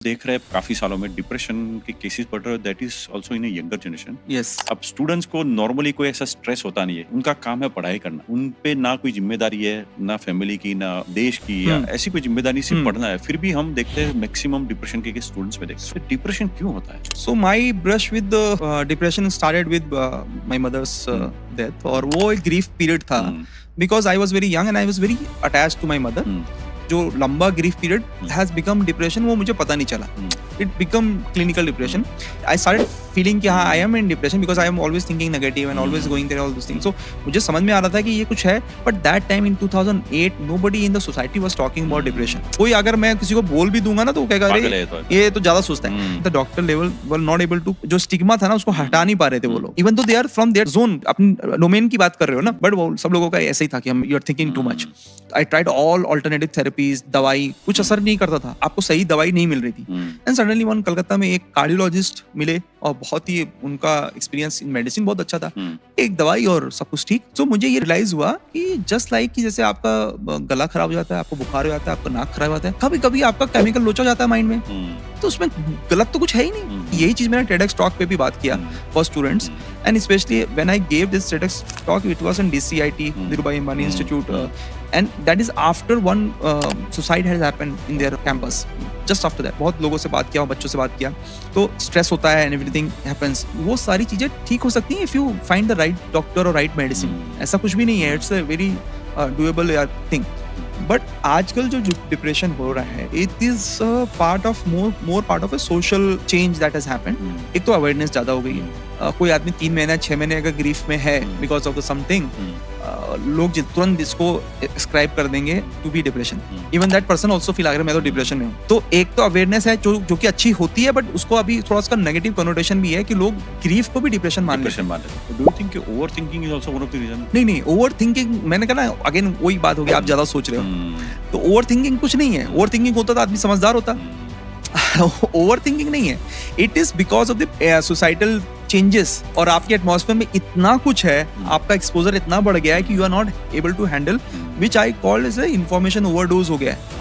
देख रहे हैं काफी सालों में डिप्रेशन के केसेस बढ़ रहे हैं, that is also in younger generation. Yes अब स्टूडेंट्स को नॉर्मली कोई ऐसा स्ट्रेस होता नहीं है, उनका काम है पढ़ाई करना, उन पे ना कोई जिम्मेदारी है, ना फैमिली की, ना देश की, या ऐसी कोई जिम्मेदारी, सिर्फ पढ़ना है। फिर भी हम देखते हैं मैक्सिमम डिप्रेशन के स्टूडेंट्स में देखते हैं। डिप्रेशन क्यों होता है? So my brush with depression started with my mother's death, और वो एक ग्रीफ पीरियड था because I was very young and I was very attach to my mother. जो लंबा grief period has become depression वो मुझे पता नहीं चला, it become clinical depression. I started feeling कि हाँ I am in depression because I am always thinking negative and always going there all this things. सो मुझे समझ में आ रहा था कि ये कुछ है, but that time in 2008 nobody in the society was talking about depression. कोई अगर मैं किसी को बोल भी दूंगा ना तो वो कहेगा अरे ये तो ज्यादा सोचता है। The doctor level were not able to, जो स्टिग्मा था ना उसको हटा नहीं पा रहे थे वो लोग, even though they are from their zone, अपनी डोमेन की बात कर रहे हो ना, बट वो सब लोगों का ऐसा ही था कि हम you are thinking too much. I tried all alternative therapies, दवाई, कुछ असर नहीं करता था, आपको सही दवाई नहीं मिल रही थी। एंड सडनली वन कलकत्ता में एक कार्डियोलॉजिस्ट मिले और बहुत ही उनका एक्सपीरियंस इन मेडिसिन बहुत अच्छा था, एक दवाई और सब कुछ ठीक। तो मुझे ये रियलाइज हुआ कि जस्ट लाइक कि जैसे आपका गला खराब हो जाता है, आपको बुखार हो जाता है, आपका नाक खराब होता है, कभी कभी आपका केमिकल लोचा जाता है माइंड में, तो उसमें गलत तो कुछ है ही नहीं। यही चीज मैंने TEDx टॉक पे भी बात किया for students, and specially when I gave this TEDx talk, it was in DCIT, Dhirubhai Ambani institute, and that is after one suicide has happened in their campus. Just after that बहुत लोगों से बात किया, बच्चों से बात किया, तो स्ट्रेस होता है and everything happens। वो सारी चीजें ठीक हो सकती हैं if you find the right doctor or right medicine। ऐसा कुछ भी नहीं है, it's a very doable thing। But आजकल जो डिप्रेशन हो रहा है, it is part of more part of a social change that has happened. एक तो अवेयरनेस ज्यादा हो गई है, कोई आदमी 3 महीने 6 महीने अगर ग्रीफ में है बिकॉज ऑफ द समथिंग, लोग तुरंत इसको एक्सक्राइब कर देंगे to be depression. Even that person also feel अगर मैं तो डिप्रेशन में हूँ। तो एक तो अवेयरनेस है जो कि अच्छी होती है, बट उसको अभी थोड़ा सा नेगेटिव कनोटेशन भी है कि लोग ग्रीफ को भी डिप्रेशन मान लेते हैं। Do you think overthinking is also one of the reason? नहीं, ओवरथिंकिंग मैंने कहा ना, अगेन वही बात होगी, आप ज्यादा सोच रहे हो। तो ओवरथिंकिंग कुछ नहीं है, ओवरथिंकिंग होता तो आदमी समझदार होता। ओवरथिंकिंग नहीं है, it is because of the societal changes, और आपके एटमॉस्फेयर में इतना कुछ है, आपका एक्सपोजर इतना बढ़ गया है कि you are not able to handle, which I called as information overdose हो गया है।